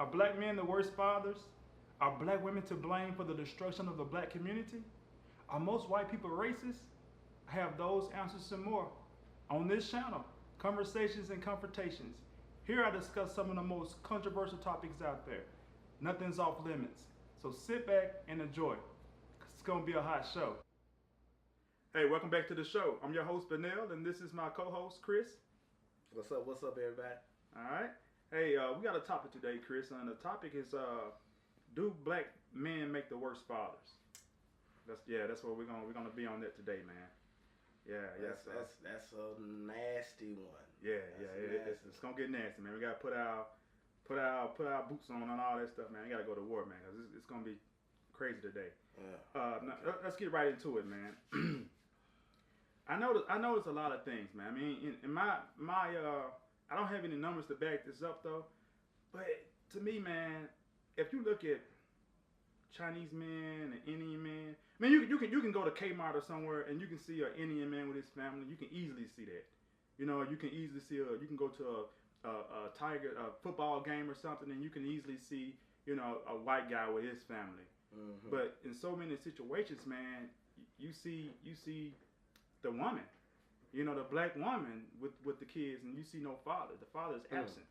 Are black men the worst fathers? Are black women to blame for the destruction of the black community? Are most white people racist? I have those answers and more on this channel. Conversations and Confrontations. Here I discuss some of the most controversial topics out there. Nothing's off limits. So sit back and enjoy. It's going to be a hot show. Hey, welcome back to the show. I'm your host, Benel, and this is my co-host, Chris. What's up, everybody? All right. Hey, we got a topic today, Chris, and the topic is, do black men make the worst fathers? That's what we're gonna be on that today, man. That's a nasty one. It's gonna get nasty, man. We gotta put our boots on and all that stuff, man. We gotta go to war, man, because it's gonna be crazy today. Yeah. Now, let's get right into it, man. I notice a lot of things, man. I mean, in my I don't have any numbers to back this up though, but to me, man, if you look at Chinese men and Indian men, I mean, you can go to Kmart or somewhere and you can see an Indian man with his family. You can easily see that. You know, you can easily see you can go to a football game or something, and you can easily see, you know, a white guy with his family. Mm-hmm. But in so many situations, man, you see the woman, you know, the black woman with the kids, and you see no father. The father is absent.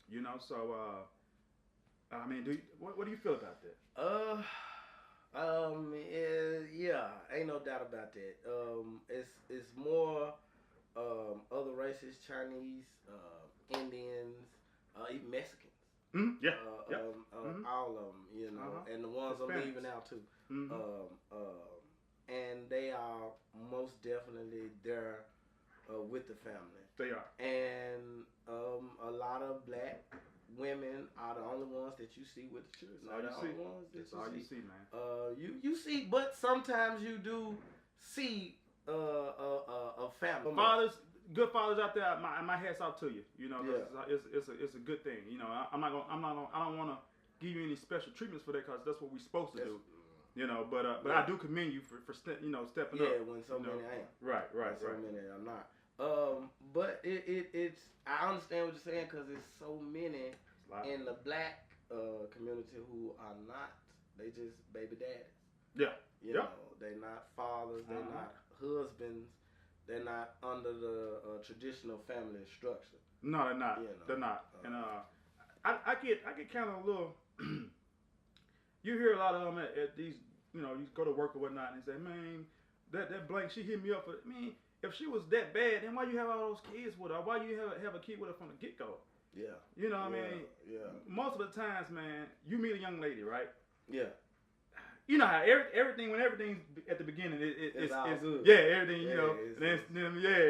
You know, so I mean, what do you feel about that? Yeah, ain't no doubt about that. It's more other races, Chinese, Indians, even Mexicans. Mm-hmm. Yeah. All of them, you know, and the ones I'm leaving out too. Mm-hmm. And they are most definitely there with the family. They are. And a lot of black women are the only ones that you see with the children. That's all you see, man. You see, but sometimes you do see a family. Good fathers out there. My hat's out to you. You know, it's a good thing. You know, I don't want to give you any special treatments for that, because that's what we're supposed to do. You know, but I do commend you for stepping up. Yeah, when so many ain't. Right. So many are not. But it's I understand what you're saying, because there's so many in the black community who are not. They just baby daddies. Yeah. You know, they're not fathers. They're not husbands. They're not under the traditional family structure. No, they're not. You know, they're not. And I get kind of a little. You hear a lot of them at these, you know, you go to work or whatnot, and they say, man, that blank, she hit me up for. I mean, if she was that bad, then why you have all those kids with her? Why you have a kid with her from the get go? Yeah. You know what I mean? Yeah. Most of the times, man, you meet a young lady, right? Yeah. You know how everything's at the beginning, it's good. Yeah, everything, you know,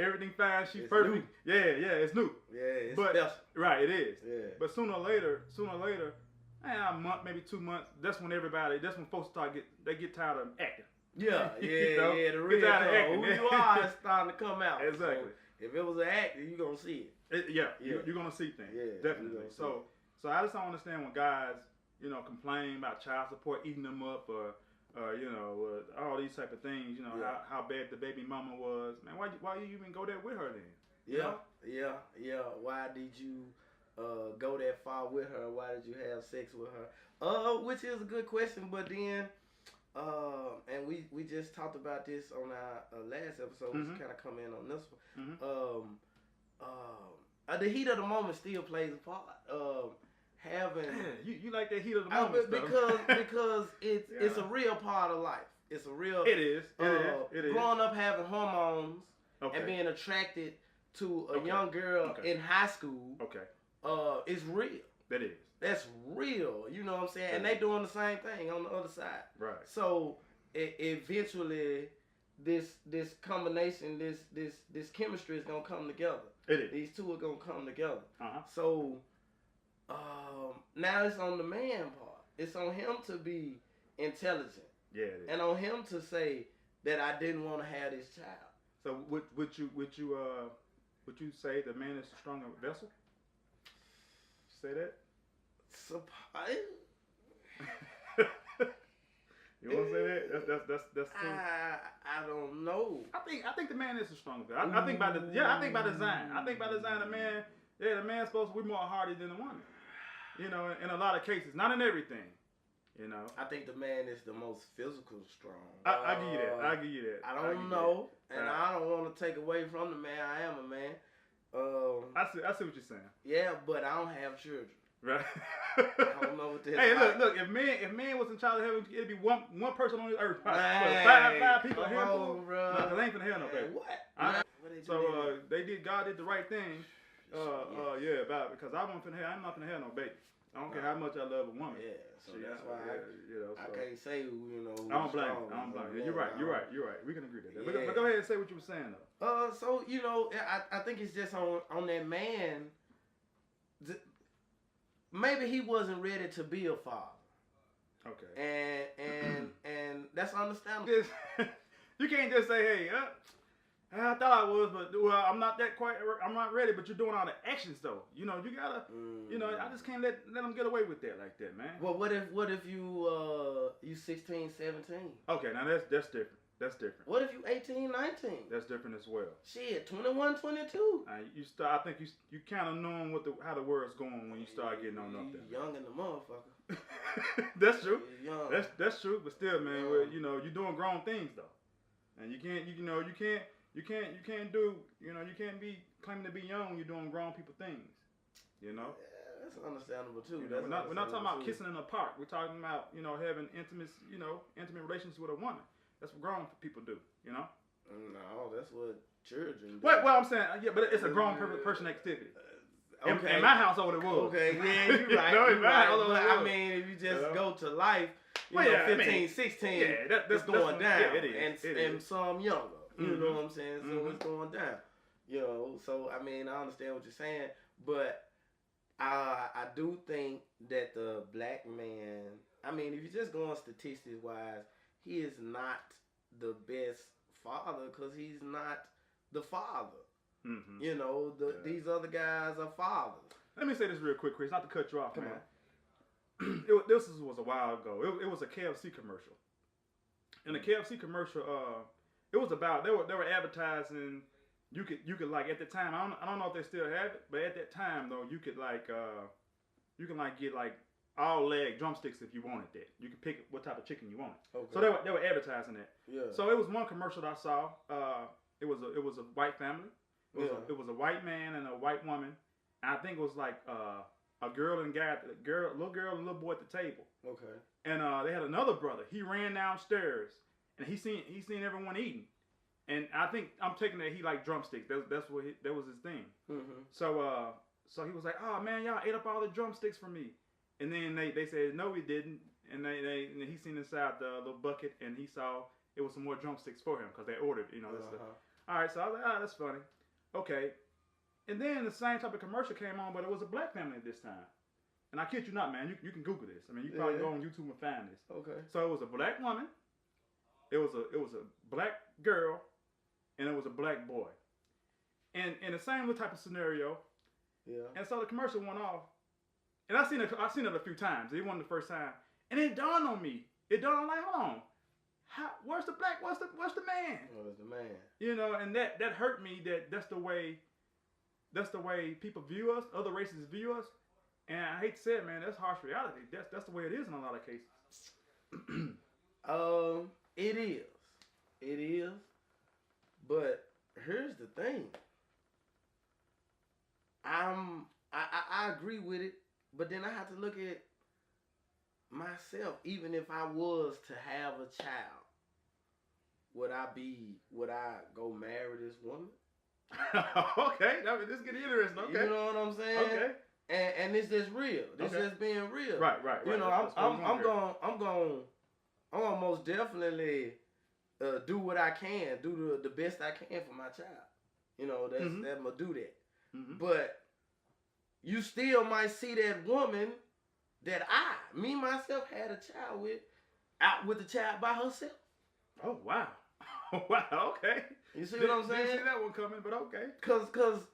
everything fine, she's perfect. New. Yeah, it's new. Yeah, it's special. Right, it is. Yeah. But sooner or later, a month, maybe 2 months, that's when folks get tired of acting. Yeah, You know? The real acting. who you are is starting to come out. Exactly. So if it was an actor, you're going to see it. You're going to see things. Yeah, definitely. So I just don't understand when guys, you know, complain about child support eating them up, or you know, all these type of things. You know, how bad the baby mama was. Man, why you even go there with her then? Yeah. Why did you go that far with her? Why did you have sex with her? Which is a good question, but then, and we just talked about this on our last episode. Mm-hmm. Let's kind of come in on this one. Mm-hmm. The heat of the moment still plays a part. You like that heat of the moment because it's a real part of life. It's a real. It is. It is. Growing up having hormones and being attracted to a young girl in high school. It's real. That is. That's real. You know what I'm saying? And they doing the same thing on the other side. Right. So eventually, this combination, this chemistry is gonna come together. It is. These two are gonna come together. Uh-huh. So now it's on the man part. It's on him to be intelligent. Yeah, it is. And on him to say that I didn't want to have this child. So would you say the man is a stronger vessel? Say that? You want to say that? That's true. I don't know. I think the man is a stronger vessel. I think by design. I think by design the man Yeah, the man's supposed to be more hardy than the woman. You know, in a lot of cases, not in everything. You know, I think the man is the most physical strong. I give you that. I give you that. I don't know, and I don't want to take away from the man. I am a man. I see what you're saying. Yeah, but I don't have children. Right. I don't know what this. Hey, look. If man was in child heaven, it'd be one person on the earth. Right. Five people. Come on, bro. No, 'cause they ain't finna have no baby. What? So God did the right thing. Yeah, because I'm not finna have no baby. I don't care how much I love a woman. Yeah, so that's why I so. can't say, you know. I don't blame you. Yeah, you're right. We can agree to that. Yeah. But go ahead and say what you were saying though. So you know, I think it's just on that man. Maybe he wasn't ready to be a father. Okay. And that's understandable. You can't just say, hey, I thought I was, but I'm not I'm not ready. But you're doing all the actions though. You know, you gotta. You know, I just can't let them get away with that like that, man. Well, what if you 16, 17? Okay, now that's different. That's different. What if you 18, 19? That's different as well. Shit, 21, 22. I think you kind of knowing how the world's going when you start getting on up there. Young in the motherfucker. That's true. Young. That's true. But still, man, you know, you're doing grown things though, and you can't be claiming to be young when you're doing grown people things. You know. Yeah, that's understandable too. You know, we're not talking about kissing in the park. We're talking about having intimate relations with a woman. That's what grown people do, you know? No, that's what children do. Well, I'm saying, yeah, but it's a grown person activity. Okay. In my household, it was. Okay, yeah, you're right. In my household, I mean, if you just go to life, 15, 16, it's going down. Yeah, it is. And some younger. You know what I'm saying? So it's going down. You know, so, I mean, I understand what you're saying, but I do think that the black man, I mean, if you're just going statistics-wise, he is not the best father because he's not the father. Mm-hmm. You know, these other guys are fathers. Let me say this real quick, Chris, not to cut you off, Come man. This was a while ago. It was a KFC commercial. In the KFC commercial, it was about they were advertising. You could like at the time. I don't know if they still have it, but at that time though, you could get like all leg drumsticks if you wanted that. You could pick what type of chicken you wanted. Okay. So they were advertising that. Yeah. So it was one commercial that I saw. It was a white family. It was a white man and a white woman. And I think it was like a girl and guy, little girl and little boy at the table. Okay. And they had another brother. He ran downstairs and he seen everyone eating. And I think I'm taking that he liked drumsticks. That was his thing. Mm-hmm. So he was like, oh man, y'all ate up all the drumsticks for me. And then they said, no, we didn't. And he seen inside the little bucket, and he saw it was some more drumsticks for him because they ordered, stuff. All right, so I was like, that's funny. Okay. And then the same type of commercial came on, but it was a black family this time. And I kid you not, man. You can Google this. I mean, you probably go on YouTube and find this. Okay. So it was a black woman. It was a black girl, and it was a black boy. And in the same type of scenario. Yeah. And so the commercial went off. And I've seen it a few times. It wasn't the first time. And it dawned on me. I'm like, hold on. Where's the black? What's the man? Where's the man? You know, and that hurt me. That's the way people view us. Other races view us. And I hate to say it, man. That's harsh reality. That's the way it is in a lot of cases. It is. But here's the thing. I agree with it. But then I have to look at myself. Even if I was to have a child, would I go marry this woman? Okay, this get interesting. Okay, you know what I'm saying? Okay, and it's just real. This just being real. Right. You know, I'm gonna most definitely do what I can, do the best I can for my child. You know, that's I'm gonna do that. Mm-hmm. But you still might see that woman that me myself had a child with, out with the child by herself. Oh wow, wow, okay. You see what I'm saying? Didn't see that one coming, but okay. Cause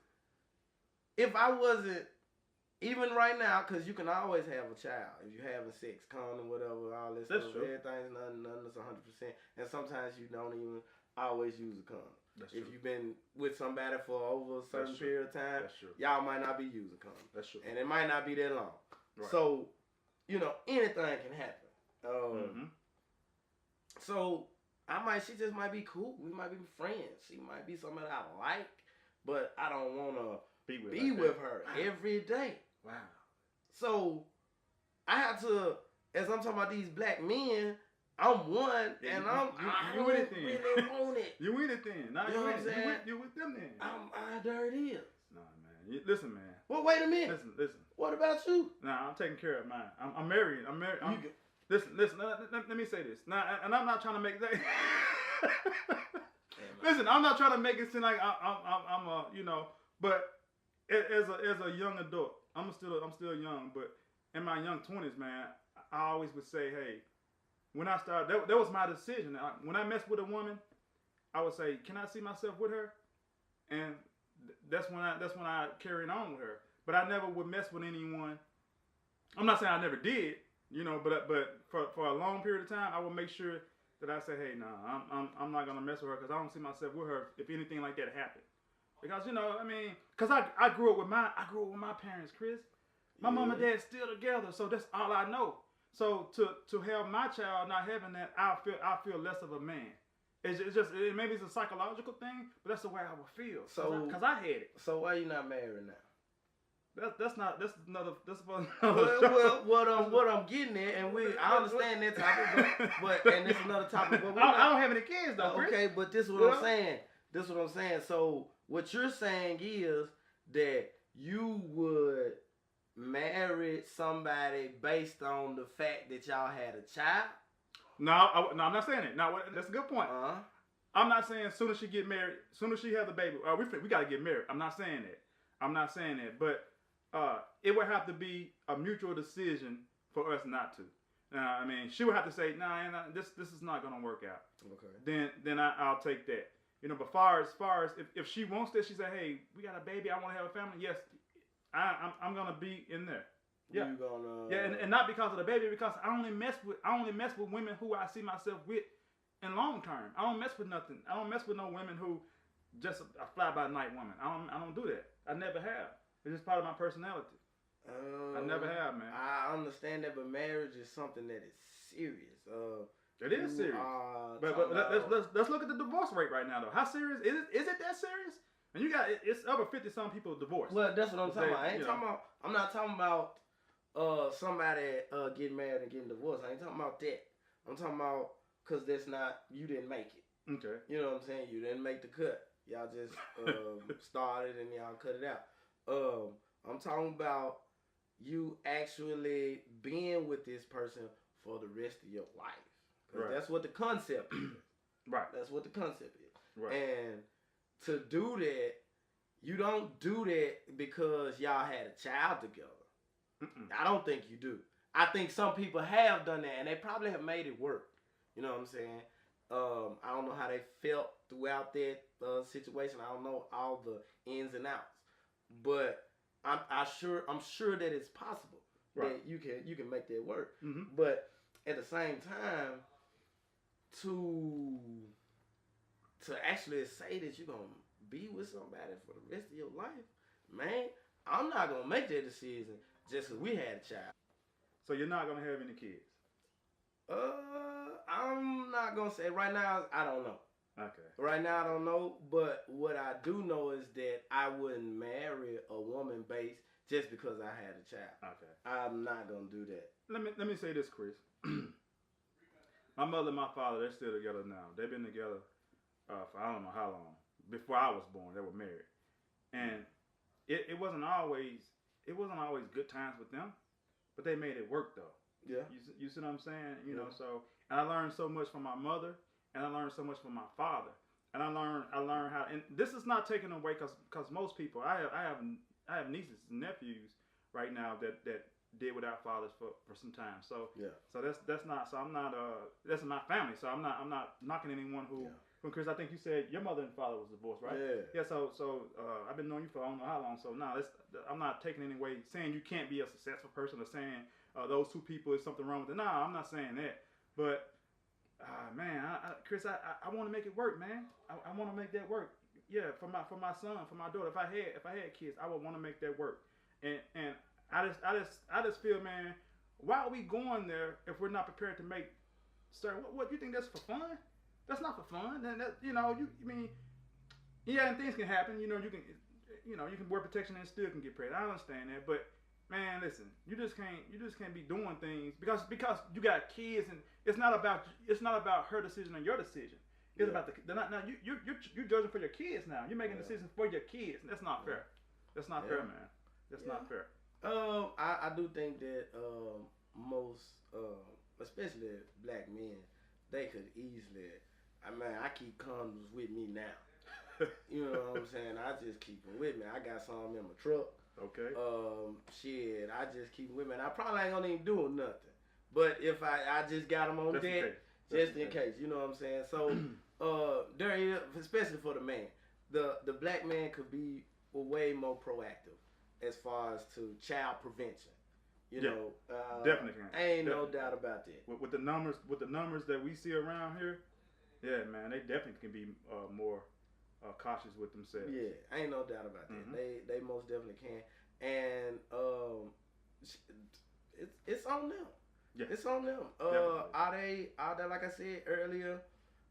if I wasn't, even right now, cause you can always have a child if you're having sex, condom, whatever, all this That's stuff. True. Everything's nothing that's 100%, and sometimes you don't even always use a condom. That's if true. you've been with somebody for over a certain period of time, That's true. y'all might not be using condoms. That's true. And it might not be that long. Right. So, anything can happen. So she just might be cool. We might be friends. She might be somebody I like, but I don't want to be with her every day. Wow. So I have to, as I'm talking about these black men, I'm one, and I don't really want it. You with it then? Nah, you know what I'm saying? You with them then? There it is. Nah, man. Listen, man. Well, wait a minute. Listen. What about you? Nah, I'm taking care of mine. I'm married. Listen. Let me say this. Now, and I'm not trying to make that. Listen, I'm not trying to make it seem like I'm a but as a young adult, I'm still young, but in my young 20s, man, I always would say, hey, when I started, that was my decision. When I messed with a woman, I would say, can I see myself with her? And that's when I carried on with her. But I never would mess with anyone. I'm not saying I never did, but for a long period of time, I would make sure that I say, hey, no, I'm not gonna mess with her because I don't see myself with her if anything like that happened. Because because I grew up with my parents, Chris. My mom and dad still together, so that's all I know. So to have my child not having that, I feel less of a man. It's just maybe it's a psychological thing, but that's the way I would feel. So because I had it. So why you not married now? That's another. Well, what I'm getting at, and I understand that topic, but and it's another topic. But I don't have any kids though. Chris. Okay, but this is what I'm saying. This is what I'm saying. So what you're saying is that you would marry somebody based on the fact that y'all had a child? No, I'm not saying it. No, that's a good point. I'm not saying as soon as she get married, as soon as she has a baby, we got to get married. I'm not saying that. But it would have to be a mutual decision for us not to. She would have to say, nah, this is not gonna work out. Okay. Then I'll take that. But far as if she wants that, she say, hey, we got a baby, I want to have a family. Yes, I'm gonna be in there. Yeah. And not because of the baby, because I only mess with women who I see myself with in long term. I don't mess with nothing. I don't mess with no women who just a fly by night woman. I don't do that. I never have. It's just part of my personality. I never have, man. I understand that, but marriage is something that is serious. It is serious. But let's look at the divorce rate right now, though. How serious is it? Is it that serious? And it's over 50-some people divorced. Well, that's what I'm talking about. I'm not talking about somebody getting married and getting divorced. I ain't talking about that. I'm talking about because you didn't make it. Okay. You know what I'm saying? You didn't make the cut. Y'all just started and y'all cut it out. I'm talking about you actually being with this person for the rest of your life. Right. That's what the concept is. Right. That's what the concept is. Right. And to do that, you don't do that because y'all had a child together. Mm-mm. I don't think you do. I think some people have done that, and they probably have made it work. You know what I'm saying? I don't know how they felt throughout that situation. I don't know all the ins and outs, but I'm sure that it's possible that you can make that work. Mm-hmm. But at the same time, to actually say that you're gonna be with somebody for the rest of your life, man, I'm not gonna make that decision just because we had a child. So you're not gonna have any kids? I'm not gonna say right now. I don't know. Okay. Right now I don't know, but what I do know is that I wouldn't marry a woman based just because I had a child. Okay. I'm not gonna do that. Let me say this, Chris. My mother and my father, they're still together now. They've been together for I don't know how long. Before I was born, they were married, and it wasn't always good times with them, but they made it work though. Yeah. You see what I'm saying? You know, so and I learned so much from my mother, and I learned so much from my father, and I learned how. And this is not taken away because most people, I have nieces and nephews right now that did without fathers for some time. So so that's not. So I'm not. That's my family. So I'm not knocking anyone who. Yeah. Chris, I think you said your mother and father was divorced, right? Yeah. Yeah. So I've been knowing you for I don't know how long. So I'm not taking any way saying you can't be a successful person or saying those two people is something wrong with it. No, I'm not saying that. But Man, Chris, I want to make it work, man. I want to make that work. Yeah, for my son, for my daughter. If I had kids, I would want to make that work. And I just feel, man, why are we going there if we're not prepared to make? Sir, what you think that's for fun? That's not for fun. And that, you mean, yeah, and things can happen. You can wear protection and still can get pregnant. I understand that, but man, listen, you just can't be doing things because you got kids, and it's not about her decision or your decision. It's about now you're judging for your kids now. You're making decisions for your kids. That's not fair. That's not fair, man. That's not fair. I do think that most, especially black men, they could easily. I keep condoms with me now. You know what I'm saying? I just keep them with me. I got some in my truck. Okay. Shit, I just keep them with me. And I probably ain't gonna even do nothing. But if I just got them on deck, just in case. You know what I'm saying? So, there is, especially for the man, the black man could be way more proactive as far as to child prevention. You know, definitely can. Ain't no doubt about that. With the numbers that we see around here, yeah, man, they definitely can be more cautious with themselves. Yeah, ain't no doubt about that. Mm-hmm. They most definitely can, and it's on them. Yeah. It's on them. Are they like I said earlier?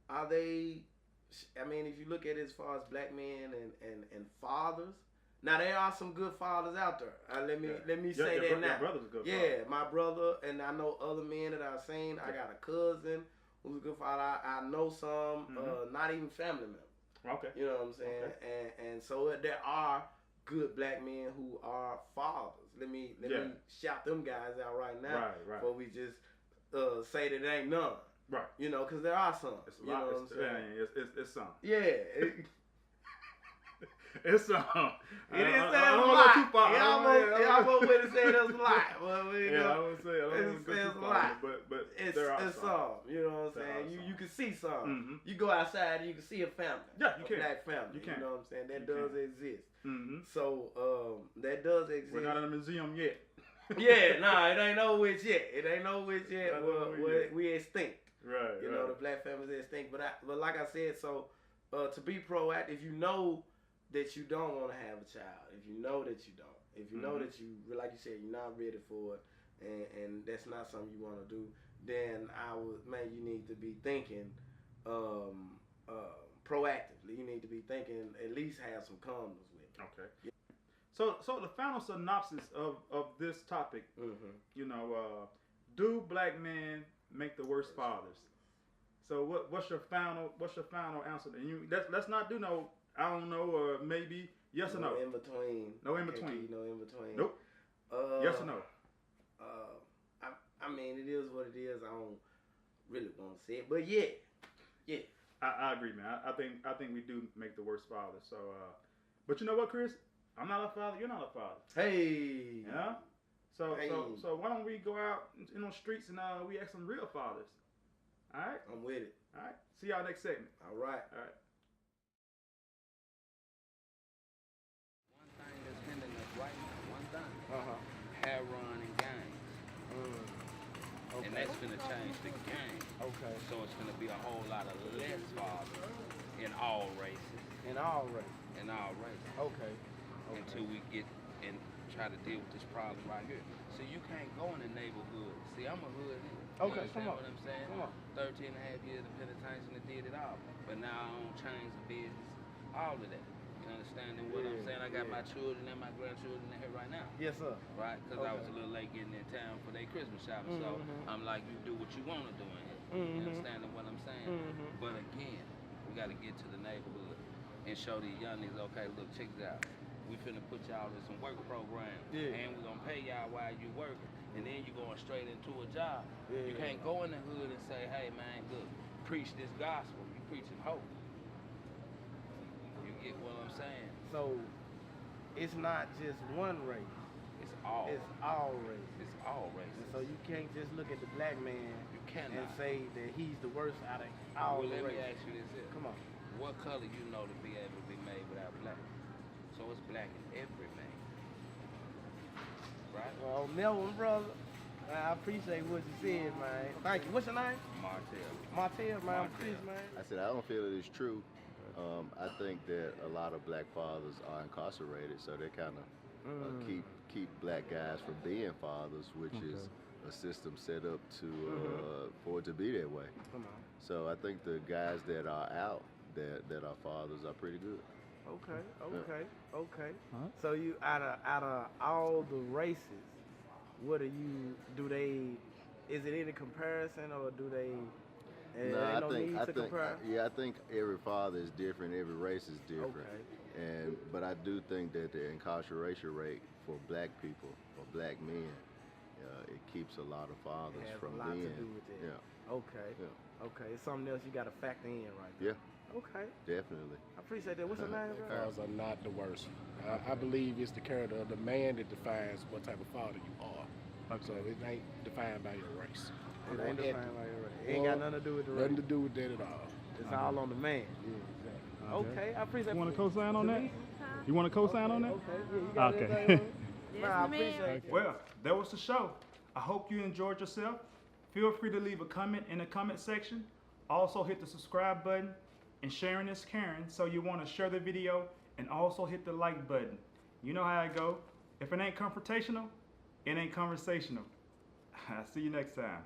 Are they? I mean, if you look at it as far as black men and fathers. Now there are some good fathers out there. Let me say that now. Your brother's a good father. My brother, and I know other men that I've seen. I got a cousin who's a good father. I know some, not even family members. Okay. You know what I'm saying? Okay. And so there are good black men who are fathers. Let me shout them guys out right now. Right. Before we just say that there ain't none. Right. You know, because there are some. It's a lot. You know what I'm saying? It's some. Yeah. It's some. It is a lot. It almost would have said it's a lot. But I would say it's a lot. But there are some. You know what I'm saying? You can see some. Mm-hmm. You go outside and you can see a family. Yeah, you can. Black family. You can. You know what I'm saying? That does exist. Mm-hmm. So that does exist. We're not in a museum yet. Yeah, nah, it ain't no witch yet. We extinct. Right. You know, the black family's extinct. But like I said, so to be proactive, if you know that you don't want to have a child, if you know that you don't, if you know that you, like you said, you're not ready for it, and that's not something you want to do, then you need to be thinking proactively. You need to be thinking, at least have some condoms with it. Okay. Yeah. So the final synopsis of this topic, do black men make the worst fathers? So what's your final answer? And let's not do no, I don't know, or maybe yes or no. No in between. No in between. No in between. Nope. Yes or no? I mean, it is what it is. I don't really want to say it, but yeah. I agree, man. I think we do make the worst father. So, but you know what, Chris? I'm not a father. You're not a father. Hey. Yeah. So why don't we go out in the streets and we ask some real fathers? All right. I'm with it. All right. See y'all next segment. All right. One thing that's hindering us right now, one thing. Hair run and gangs. Okay. And that's gonna change the game. Okay. So it's gonna be a whole lot of less fathers in all races. In all races. Okay. Until we get and try to deal with this problem right here. So you can't go in the neighborhood. See, I'm a hood nigga. Okay, come on. What I'm saying? Come on. 13 and a half years of penitentiary and did it all. But now I own chains of business, all of that. You understanding what I'm saying? I got my children and my grandchildren in here right now. Yes, sir. Right? Because I was a little late getting in town for their Christmas shopping. So I'm like, you do what you want to do in here. You understanding what I'm saying? But again, we got to get to the neighborhood and show these young niggas, okay, look, check this out. We finna put y'all in some work programs, and we're gonna pay y'all while you working, and then you going straight into a job. You can't go in the hood and say, hey man, look, preach this gospel. You preaching hope. You get what I'm saying? So it's not just one race. It's all. It's all races. It's all races. And so you can't just look at the black man and say that he's the worst out of all the races. Let me ask you this here. Come on. What color you know to be able to be made without black? So it's black in every man. Right? Well, Melvin, brother, I appreciate what you said, man. Thank you. What's your name? Martell, man. I'm Chris, man. I said I don't feel it is true. I think that a lot of black fathers are incarcerated, so they kind of keep black guys from being fathers, which is a system set up to for it to be that way. Come on. So I think the guys that are out that are fathers are pretty good. Okay. Huh? So you out of all the races, what do they? Is it any comparison, or do they? No, compare? I think every father is different, every race is different. Okay. But I do think that the incarceration rate for black people, for black men, it keeps a lot of fathers from being. It has a lot to do with that. Yeah. Okay. Yeah. Okay. It's something else you got to factor in right there. Yeah. Okay. Definitely. I appreciate that. What's your name, bro? Fathers are not the worst. I believe it's the character of the man that defines what type of father you are. So it ain't defined by your race. It ain't defined by your race. It ain't got nothing to do with the race. Nothing to do with that at all. It's all on the man. Yeah, exactly. Okay, I appreciate. You want to co-sign on that? You want to co-sign on that? Okay, yeah, you got Okay. everything on? Yes, Bro, I appreciate it. Well, that was the show. I hope you enjoyed yourself. Feel free to leave a comment in the comment section. Also hit the subscribe button, and sharing is caring, so you want to share the video and also hit the like button. You know how it go. If it ain't confrontational, it ain't conversational. I'll see you next time.